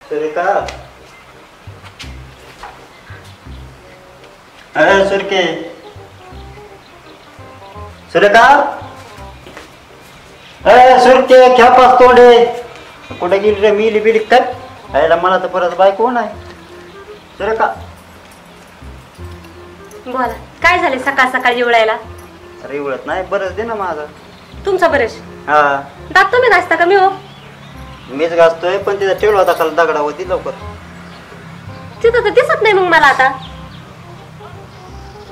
सुरेखा अरे सुरके सुरेखा अरे सुरके ख्यापास तोंडे कुठे गेली रे मिली बिली काय आयला मला तर परत बाय कोण आहे सुरेखा बोला काय झाले सकाळ सकाळी एवढ्याला अरे एवढत नाही बरंच दे ना माझं तुमचा बरेच हा दात तुम्ही घासता का मी हो मीच घासतोय पण तिथं ठेवला होता काल दगडावरती लवकर तिथं तर दिसत नाही मग मला आता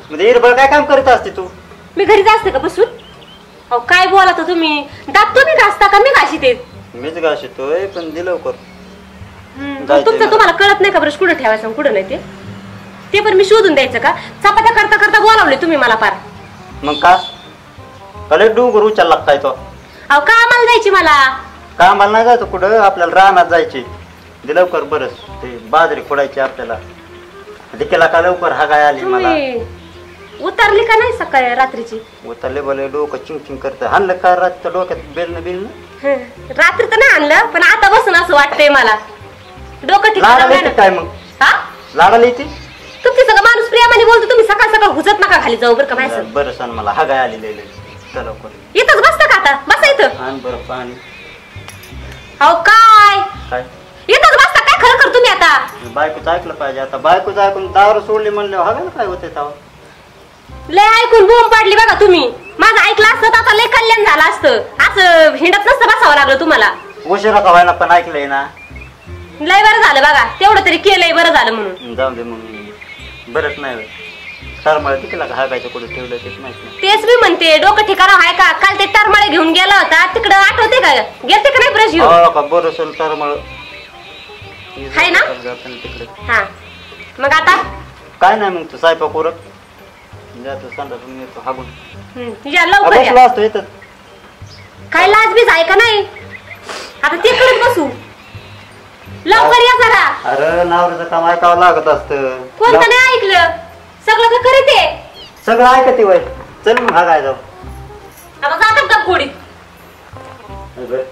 म्हणजे इरबळ काय काम करत असते तू मी घरीच असते का बसून अहो काय बोला तर तुम्ही दात तुम्ही घासता का मी घासीते मीच घासतोय पण दे लवकर तुमचं तुम्हाला कळत नाही का ब्रश कुठं ठेवायचं कुठं नाही ते पण मी शोधून द्यायचं का चपात्या करता करता बोलावले तुम्ही मला पार मग का कले डोंगर उचलला काय तो अहो का आम्हाला जायची मला कामाला नाही जायचं कुठं आपल्याला रानात जायचे दे लवकर बरंच ते बाजरी खोडायची आपल्याला डिकेला का लवकर हागाय आली मला उतरली का नाही सकाळी रात्रीची उतरले बोले डोकं चिंग करत हाणलं का रातच्या डोक्यात बेलनं बिलनं रात्री तर नाही आणलं पण आता बसून असं वाटतंय मला डोकं लाडाला येते ठिकाण काय मग हा लाडाला येते तुमची सगळं माणूस प्रियामाने बोलतो तुम्ही सकाळ सकाळ हुजत नका खाली जाऊ बरं का माहिती बरं सांग मला हागाय आली चल लवकर इथंच बसता का आता बसा इथं आण बरं पाणी अहो काय काय इथंच बसता काय खरं कर तुम्ही आता बायकोच ऐकलं पाहिजे आता बायकोच ऐकून दारू सोडली म्हणल्यावर हागायला काय होते तेव्हा लय ऐकून बोंब पाडली बघा तुम्ही माझं ऐकलं असतं तर आता लय कल्याण झालं असतं असं हिंडत नसतं बसावं लागलं तुम्हाला उशिरा का व्हायना पण ऐकलंय ना लय बरं झालं बघा तेवढं तरी केलंय बरं झालं म्हणून जाऊ दे मग बरंच नाही तरमाळ तिकडला का हागायचं कुठे ठेवलं तेच माहित नाही तेच मी म्हणते डोकं ठिकाणा आहे का काल ते टरमाळे घेऊन गेला होता तिकडं आठवते का गेलते का नाही ब्रश घेऊन का बरं असेल तरमाळ हाय ना तिकडे हा मग आता काय नाही मग तू स्वयंपाक उरक जातो संध्याकाळी येतो हागून या लवकर बसलो या. असतो येतात काय लाज बीज आहे का नाही आता ते करत बसू लवकर या जरा अरे नवऱ्याचं काम ऐकावं लागत असतं कोणतं नाही ऐकलं सगळं तर करीत आहे सगळं ऐकते वय चल मग हागाय जाऊ आता जातात का गोडीत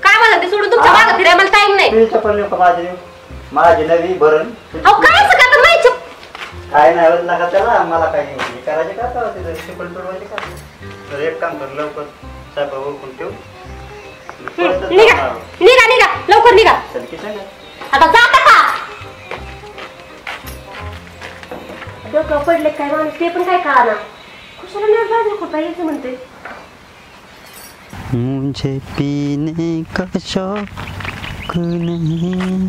काय म्हणा ते सोडून तुमच्या मागं फिरायला मला टाइम नाही तुझी चप्पल नेऊ का माझी नवी भरण अहो काय असं का तर माहिती काय नाही होत नका त्याला मला काय नाही करायचे का तेव्हा तिथं चप्पल तोडवायचे का तर एक काम कर लवकर साहेब ओळखून ठेव निघा निघा निघा लवकर निघा चल की सांगा आता जाता का डोकं पडले काय माणूस ते पण काय कळाना खुशाला नाही बाजू खोटा यायचं म्हणते मुझे पीने का शौक नहीं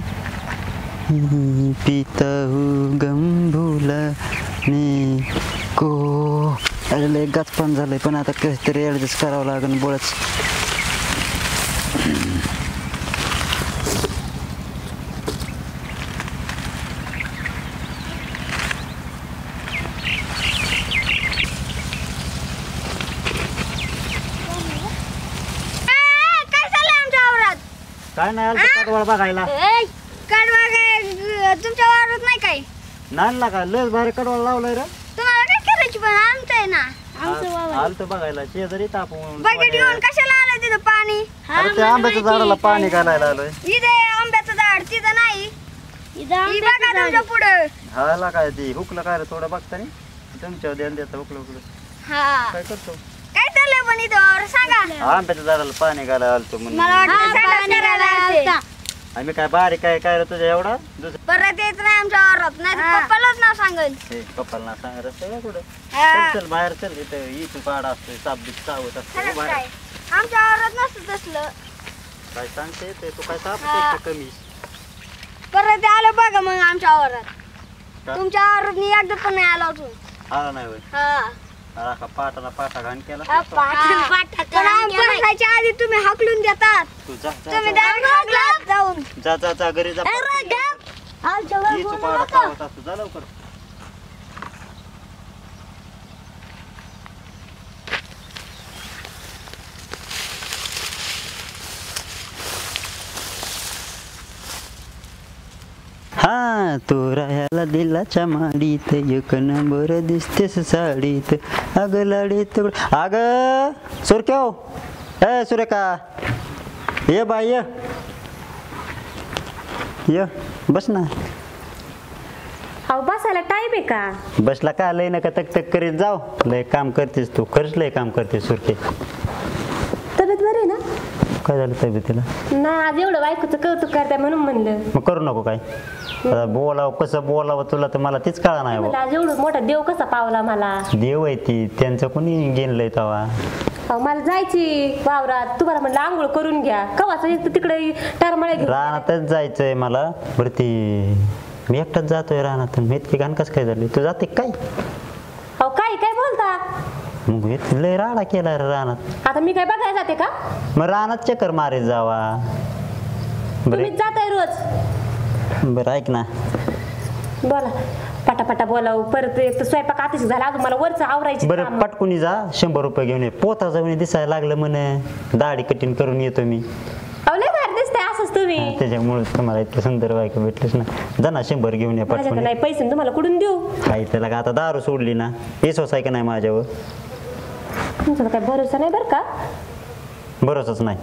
पीता हूँ गम भुलाने को अरे लय गाचपण झालंय पण आता कसं तरी ॲडजस्ट करावं लागेल बोळच काय नाही आलं कडवळ बघायला कडवा काय तुमच्या वावरात नाही काय नाही लागा लस भारी कडवळ लावलंय रे तुम्हाला काय करायची पण आमचं आहे ना आमचं वावर आलतो बघायला शेजारी तापून बकेट घेऊन कशाला आलं तिथं पाणी अरे त्या आंब्याच्या झाडाला पाणी घालायला आलोय इथे आंब्याचं झाड तिथं नाही ही बघा तुमच्या पुढं हा काय ती हुकलं काय रे थोडं बघतानी तुमच्या ध्यान देता हुकलं हा काय करतो काय चाललंय पण इथं सांगा आंब्याच्या झाडाला पाणी घालायला आलतो म्हणून मला वाटतं संडास करायला आलते. आम्ही काय बारीक काय काय रे तुझ्या एवढा परत येत नाही आमच्या वावरात नाही पप्पालाच नाव सांगेल पप्पाला ना सांग रस्ता कुठं हा. चल बाहेर चल इथं इथं पाड असतोय साप बीप चावत असतो खरंच बाहेर काय आमच्या वावरात नसतं तसलं काय सांगते येते तू काय हा. साप कमी परत आलं बघा मग आमच्या वावरात का? तुमच्या वावरात मी एकदा पण नाही आलो अजून आला नाही होय हा का पाटाला पाटा घाण केला पण आम्ही बसायच्या आधी तुम्ही हाकलून देतात तू जा जा तुम्ही जा. डायरेक्ट जाऊन जा जा जा घरी जा ही तू पाडा चावत असतो जा लवकर हा तो राहायला दिलाच्या माडीत एक नंबर दिसतेस साडीत अग लाडीत अग सुरक्या ए सुरेखा ये बाई ये बस ना. अहो बसायला टाइम आहे का? बसला का लय नका तक तक करीत जाऊ. लय काम करतेस तू, खरंच लय काम करतेस सुरके. तब्येत बरी ना? काय झालं तब्येतीला? ना आज एवढं बायकोचं कौतुक करताय म्हणून म्हणलं. मग करू नको काय. आता बोलावं कसं बोलावं तुला तर मला तीच कळा नाही. मला आज एवढं मोठा देव कसा पावला मला. देव आहे ती, त्यांचं कोणी गेनलंय तवा. अहो मला जायची वावरात, तुम्हाला म्हटलं आंघोळ करून घ्या. कवाचं तिकडे टारमाळे घेऊन रानातच जायचंय मला. बरं ती मी एकटाच जातोय रानात. इतकी घाण कसं काय झाली? तू जाते काय? अहो काय काय बोलता? मग लय राडा केला रे रानात. आता मी काय बघायला जाते का? मग रानात चक्कर मारे जावा. तुम्ही जाताय रोज. बरं ऐक ना, बोला पटापटा बोलाव. परत एक तर स्वयंपाक आतिश झाला, अजून मला वरचं आवरायची. बरं पटकुनी जा. 100 रुपये घेऊन ये. पोता जाऊन दिसायला लागलं म्हणे. दाढी कटिंग करून येतो मी. अहो लय भारी दिसतंय असंच तुम्ही. त्याच्यामुळे तुम्हाला इतकं सुंदर बायको भेटलीस ना. जा ना 100 घेऊन ये माझ्याकडे पटकुनी. नाही पैसे, तुम्हाला कुठून देऊ? काय त्याला का आता दारू सोडली ना. विश्वास आहे का नाही माझ्यावर? तुमचा काय भरोसा नाही बरं का? भरोसाच नाही.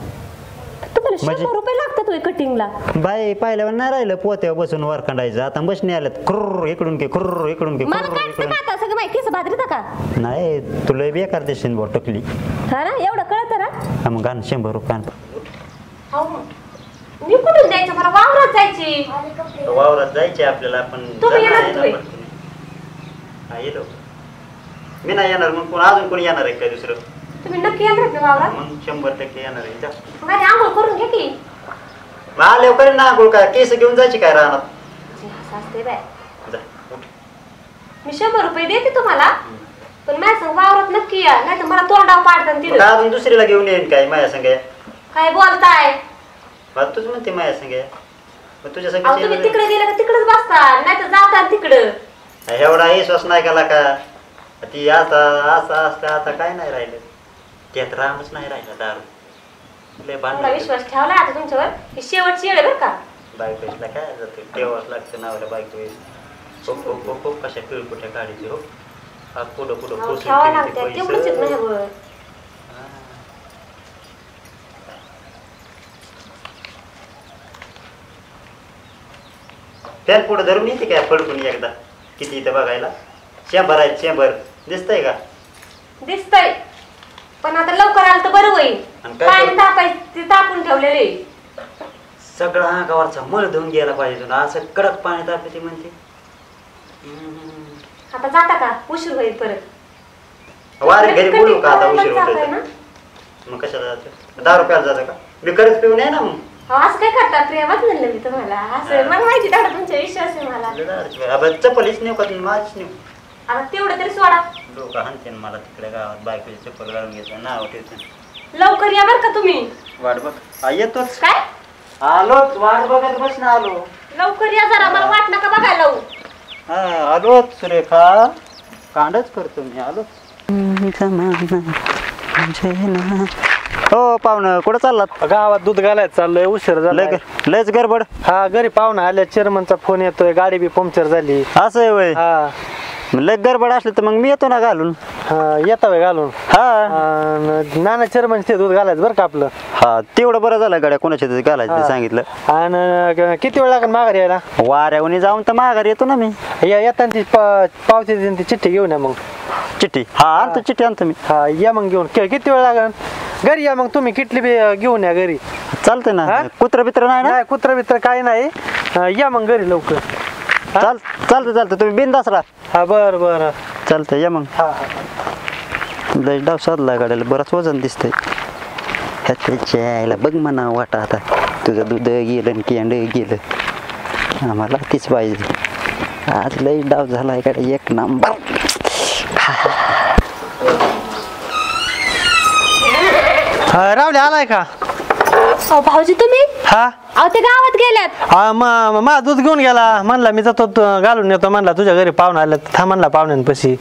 तुम्हाला 100 रुपये लागतात होय कटिंगला? बाई पाहिल्यावर नाही राहिलं पोत्यावर बसून वर काढायचं. आता बसणे आल्यात खुर्र इकडून की खुर्र इकडून की मला खुर्र काढतं इकडून. का आता सगळं माहिती केस भादरीता का? नाही तुला बेकार देशील बो टकली. हा ना एवढं कळतं ना. हा मग आण 100 रुपये. मी कुठून जायचं? मला वावरात जायची. वावरात जायचे आपल्याला. आपण तुम्ही येणार तुम्ही? येलो मी नाही येणार. मग कोण अजून कोणी येणार आहे काय दुसरं? तुम्ही नक्की येणार का वावरात? मग 100% येणार आहे. जा मग आधी आंघोळ करून घे की. मग आल्यावर करेन ना आंघोळ. काय केस घेऊन जायची काय राहणार? असं असते बाय. जा उठ. मी 100 रुपये देते तुम्हाला, पण माझ्या संग वावरात नक्की या, नाही तर मला तोंडाव पाडतात मग तिथं. अजून दुसरीला घेऊन येईन काय माझ्या संग? काय बोलताय? मग तूच म्हणते माझ्या संग. मग तुझ्या अहो तुम्ही संग तिकडे गेलं का तिकडेच बसता, नाही तर जाता तिकडं. एवढा विश्वास नाही केला का? ती आता असं असतं. आता काय नाही राहिलं. त्यात रामच नाही राहिला. दारू लय एवढा बांधला. विश्वास ठेवला आता तुमच्यावर. ही शेवटची येळ आहे बरं का? बायकोला काय जाते ठेवाच लागतं नावाला. बायको हो हो हो कशा पिळकुट्या काढायची. हो हा पुढं पुढं अहो, ठेवावं लागतं तेवढंच येत नाही वर. त्यात पुढे धरून येते काय पडकून एकदा? किती इथं बघायला? 100 आहे 100. दिसतंय का? दिसतंय, पण आता लवकर आलं तर बरं होईल. आणि काय पाणी करू? तापायचं ते तापून ठेवलेले. सगळा अंगावरचा मळ धुवून गेला पाहिजे ना. असं कडक पाणी तापते ती म्हणते. आता जाता का? उशीर होईल परत. वारे घरी बोलू का आता? उशीर जाताय होतोय. ना? मग कशाला जातं? 10 रुपयाला जातं का? मी खरंच पिऊन आहे ना. मग अहो, असं काय करता प्रेमात म्हणलं मी तुम्हाला. असं मला माहिती तेवढा तुमचा विश्वास आहे मला. अब चप्पलीच नेऊ का? माझीच नेऊ. आता तेवढं तरी सोडा. लोक हाणते मला तिकडे गावात. बायकोची चप्पल घालून घेतलं नाव ठेवते. लवकर या बरं का तुम्ही. वाट बघ. येतोच. काय? आलोच. वाट बघत बस ना. आलो. लवकर या जरा, मला वाट नका बघायला लावू. हा आलोच सुरेखा. कांडच करतो मी. आलोच. हो पाहुणं कुठं चाललात? गावात दूध घालायचं चाललंय. उशीर झाला. लयच गडबड. हा घरी पाहुणा आल्या. चेअरमनचा फोन येतोय. गाडी बी पंक्चर झाली. असं आहे वय. हा लय गडबड असलं तर मग मी येतो ना घालून. येता वे घालून. हा नाना चेअरमन ते दूध घालायचं बरं का आपलं. हा तेवढं बरं झालं. गाड्या कोणाच्या तरी घालायचं ते सांगितलं. आणि किती वेळ लागेल माघारी यायला? वाऱ्यावणी जाऊन तर माघारी येतो ना मी. येताना ती पावती देईन ती चिठ्ठी घेऊन या मग. चिठ्ठी? हा आणतो चिठ्ठी आणतो मी. हा या मग घेऊन. किती वेळ लागेल? घरी या मग तुम्ही. किटली बी घेऊन या घरी. चालतंय ना. कुत्र बित्र नाही ना? नाही कुत्रा बित्र काही नाही. या मग घरी लवकर. चालतं तुम्ही बिनधास्त राहा. हा बरं बरं चालतंय या मग. हा हा लय डाव साधला गाड्याला. बरंच वजन दिसतंय. ह्याच्या यायला बघ म्हणा वाटा. आता तुझं दूध गेलं आणि केंड गेलं. आम्हाला तीच पाहिजे. आज लय डाव झालाय गाड्या. एक नंबर. रावले आलाय का? अहो भाऊजी तुम्ही? हा अहो ते गावात गेल्यात. मा दूध घेऊन गेला. म्हणला मी जातो घालून येतो. म्हणला तुझ्या घरी पाहुणा आल्या. थांब म्हणला पाहुण्यांपाशी.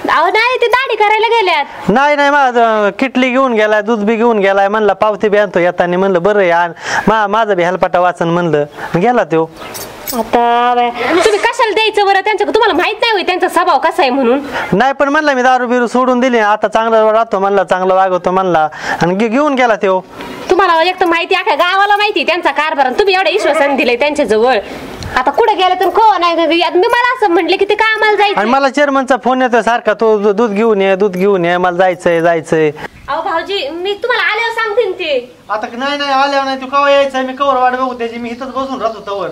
अहो नाही ते दाढी करायला गेल्यात. नाही माझं किटली घेऊन गेलाय. दूध बी घेऊन गेलाय. म्हणला पावती बी आणतो येताना. म्हणलं बरं यार माझा बी हेलपाटा वाचन म्हणलं. गेला तो. आता तुम्ही कशाला द्यायचं बरं त्यांच्या? तुम्हाला माहित नाही होय त्यांचा स्वभाव कसा आहे म्हणून. नाही पण म्हणला मी दारू बिरू सोडून दिली. आता चांगला राहतो म्हणला. चांगलं वागवतो म्हणला. आणि घेऊन गेला तो. तुम्हाला एक तर माहिती अख्या गावाला माहिती त्यांचा कारभार. तुम्ही एवढ्या विश्वासाने दिले त्यांच्या जवळ. आता कुठे गेलं तर खो नाही मी मला असं म्हटलं की ते काय आम्हाला आणि जायचं. मला चेअरमनचा फोन येतो सारखा, तो दूध घेऊन ये मला जायचंय. अहो भाऊजी मी तुम्हाला आल्यावर सांगते ना ते. आता नाही आल्यावर नाही, तू कवा यायचं मी कवर वाट बघू त्याची, मी इथंच बसून राहतो तवर.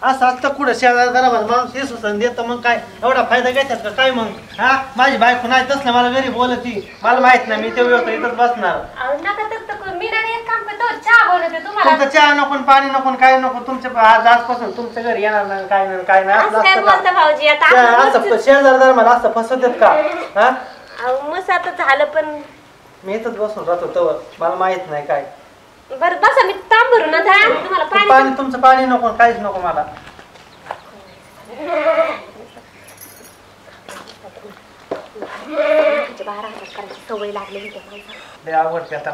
असं आता कुठं शेजार माणूस हे सुचन देतं, मग काय एवढा फायदा घेतात का काय मग? हा माझी बायको नाही तसलं मला घरी बोलती, मला माहित नाही, मी तेवढं इथंच बसणार. अहो नका तर मी नाही एक काम करतो, चहा बनवते तुम्हाला. तुमचं चहा नको पाणी नको काय नको, तुमच्या आजपासून तुमच्या घरी येणार नाही काय नाही काय नाही. असं काय बोलता भाऊजी आता असं शेजार मला असं फसवतात का? हा अहो मस्त आता झालं पण मी इथंच बसून राहतो तवर, मला माहित नाही काय. बरं बसा मी तांब भरून ना तुम्हाला पाणी तुमचं पाणी नको काहीच नको मला. सवय लागलेली लय आवडते आता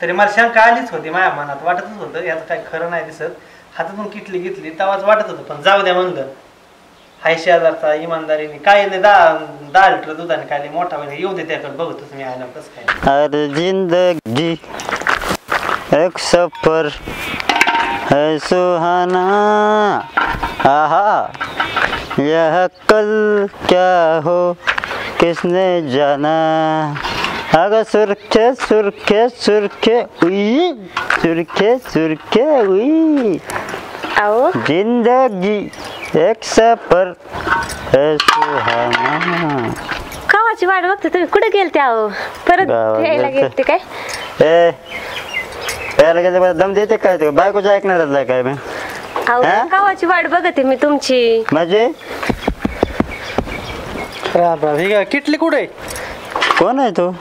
तरी मला शंका आलीच होती माझ्या मनात, वाटतच होतं याचं काय खरं नाही दिसत. हातातून किटली घेतली तेव्हाच वाटत होतं, पण जाऊ द्या म्हणलं. हाय शेजारचा इमानदारीने काय नाही 10 लिटर दुधाने काय मोठा होईल येऊ दे त्याकडे बघतो तुम्ही आयला कसं काय. अरे जिंदगी एक सफर है सुहाना, आहा यह कल क्या हो किसने जाना. अगर सुरखे सुरखे सुरखे उई सुरखे सुरखे उई. अहो जिंदगी एक सफर है सुहाना. कावाची वाट बघते तुम्ही, कुठे गेलते अहो? परत गावात यायला गेलते. गेलते काय? यायला गेले दम देते काय ते बायकोच ऐकणारच आहे काय मी? अहो हा? कावाची वाट बघते मी तुमची. म्हणजे किटली कुठे? कोण आहे तू?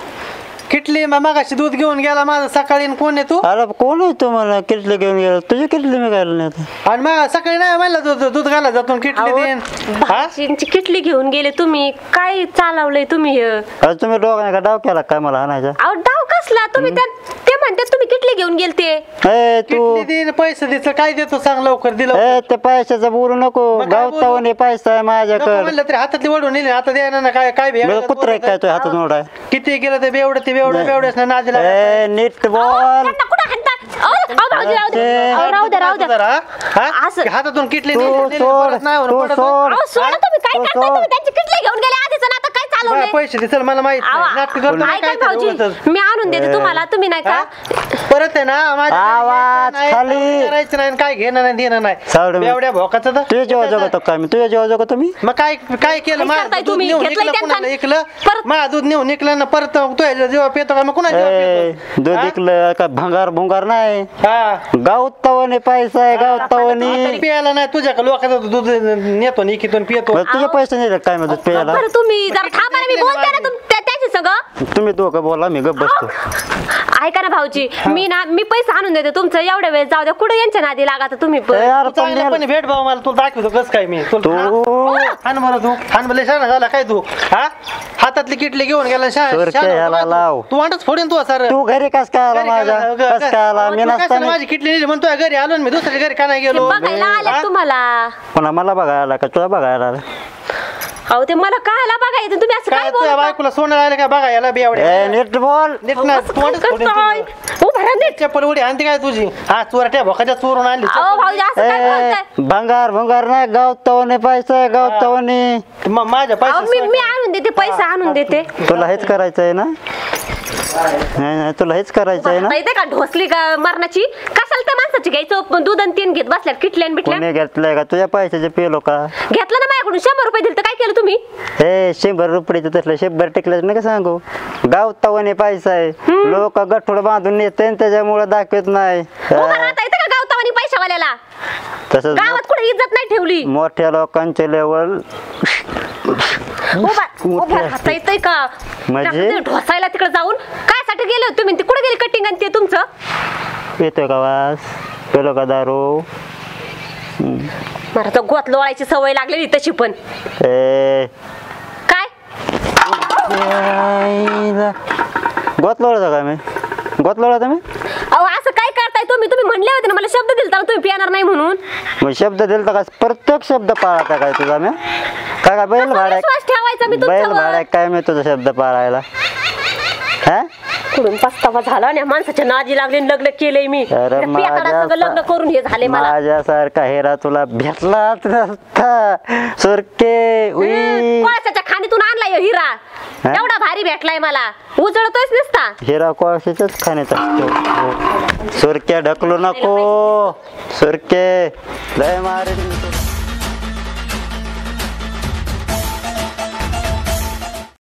किटली मागाशी दूध घेऊन गेला माझं सकाळी. कोण आहे तू? अरे कोण आहे तू? मला किटली घेऊन गेला, तुझी किटली मी घालून येतो. आणि मग सकाळी नाही म्हणलं दूध घाला जातो किटली देईन. भाजींची किटली घेऊन गेले तुम्ही, काय चालवलंय तुम्ही हे? अरे तुम्ही दोघांना का डाव केला काय मला आणायचा? अहो डाव कसला तुम्ही? ते म्हणतात तुम्ही किटली घेऊन गेलते. ए तू किटली देईन पैसे द्यायचं काय देतो सांग लवकर दिलं. ए ते पैशाचं बोलू नको, मग काय बोलू? गावतावने पैसा आहे माझ्याकडे. म्हणलं तरी हातातली वडून नेली आता द्यायला ना काय काय कुत्रा आहे काय तो हातात मोठा आहे? किती गेलं ते बेवड्याच ना नादी ए नीट बोल. त्यांना कुठं हाणता? अहो भाऊजी राहू द्या. अहो, राहू द्या. असं- हातातून किटली तू नेली, सोड, परत नाही तू होणार, परत सोड. अहो सोडा तुम्ही, काय तो करताय सोड. तुम्ही? त्यांची किटली घेऊन गेले आधीच ना, आता काय चालवलंय? पैसे दे चल मला माहित नाही. नाटकं करतो ना, ऐका काय ते भाऊजी, उगाचच. मी आणून देते तुम्हाला, तुम्ही नाही का? परत आहे ना माझ्या आवाज नाही, खाली. करायचं नाही काय घेणं नाही देणं नाही. सावड मी. एवढ्या भोकाचं तर तुझ्या जेव्हा जगतो काय मी? तुझ्या जेव्हा जगतो मी? मग काय काय केलं? काय माझं करताय दूध तुम्ही? नेऊन घेतलंय इकलं, त्यांचा- कुणाला इकलं परत- माझं दूध नेऊन इकलं ना, परत तुझ्या जेव्हा पेतो का मग कुणा ए दूध इकलं का भंगार भुंगार नाही, हा गावतावने पैसा आहे गावतावने. प्यायला नाही तुझ्या लोकांचं दूध नेतो इकडून पितो. तुझे पैसे नाही काय मी दूध प्यायला? बरं तुम्ही जरा थांबा ना, मी बोलते ना त्याची सगळं. तुम्ही दोघं बोला मी गप बसतो. ऐका ना भाऊजी, मी पैसे आणून देते तुमचं, एवढ्या वेळ जाऊ द्या. कुठे यांच्या नादी लागा तुम्ही पण? ए, यार, चांगलं पण भेट भाऊ मला तुला दाखवतो कसं काय मी तू हान बरं तू हान भले शाळा झाला काय तू हा हातातली किटली घेऊन गेला सुरके ह्याला लाव. तू वाटच फोडेन तू सर तू घरी कस काय आला माझ्या? कस काय आला? मी नसताना माझी किटली नेली म्हणतो घरी आलो ना मी दुसऱ्या घरी का नाही ते गेलो बघायला आले तुम्हाला. पुन्हा मला बघायला का तुला बघायला आला? अहो ते मला कायला बघायचं? तुम्ही असं काय काय तुझ्या बोलता? बायकोला सोनं राहिलं काय बघा याला बेवड्या ए नीट बोल. नीट नाही असं तू काय वाटच फोडेन करताय? तुझं. ओ भरा नीट. चप्पल उडी आणते काय तुझी हा चोरट्या भोकाच्या चोरून आणली अहो भाऊजी असं काय बोलताय? भंगार भंगार नाही गावतावने पैसा आहे गावतावने. माझ्या अहो मी पैसे आणून देते, पैसे आणून देते. तुला हेच करायचं आहे ना? नाही नाही तुला हेच करायचं आहे ना? माहिती का ढोसली का मरणाची? कशाला त्या माणसाची घ्यायचं? दूध आणि तीन घेत बसल्यात किटल्यान बिटल्यान. कोणी घेतलंय का? तुझ्या पैशाचे पेलो का? घेतलं ना माझ्याकडून 100 रुपये दिले तर काय केलं तुम्ही? हे 100 रुपयाचं तसलं 100 टिकलं नका सांगू. गावतावने पैसा आहे, लोक गठोड बांधून येते त्याच्यामुळे दाखवत नाही. उभं राहता येतं का गावतावानी पैशावाल्याला? तसंच गावात कुठे इज्जत नाही ठेवली. मोठ्या लोकांचे लेवल उभं राहता येतंय का? म्हणजे? ते ढोसायला तिकडे जाऊन कायसाठी गेले होते तुम्ही? ते कुठे गेले कटिंग आणि ते तुमचं? येतोय का वास? पेलो का दारू? मला तर गोत लोळायची सवय लागलेली तशी पण. ए काय गोत लोळता का मी? गोत लोळता मी? अहो असं काय करताय तुम्ही? तुम्ही म्हणले होते ना मला शब्द दिलता ना तुम्ही पिणार नाही म्हणून. मग शब्द दिलता का? प्रत्येक शब्द पाळायचा काय तुझा मी? काय बैल कसा भाड्या? विश्वास ठेवायचा मी बैल तुमच्यावर? भाड्या काय मी तुझा शब्द पाळायला? हा कुठून पस्तावा झाला आणि या माणसाच्या नादी लागले आणि लग्न केलंय मी अरे त्या पेकाडासंग लग्न करून हे झाले मला माझ्यासारखा हेरा तुला भेटलाच नसता सुरके उई कोळशाच्या खाणीतून आणलाय हिरा एवढा भारी भेटलाय मला उजळतोयच नसता हिरा कोळशाच्याच खाण्याचा असतो सुरके ढकलू नको सुरके लय मारेन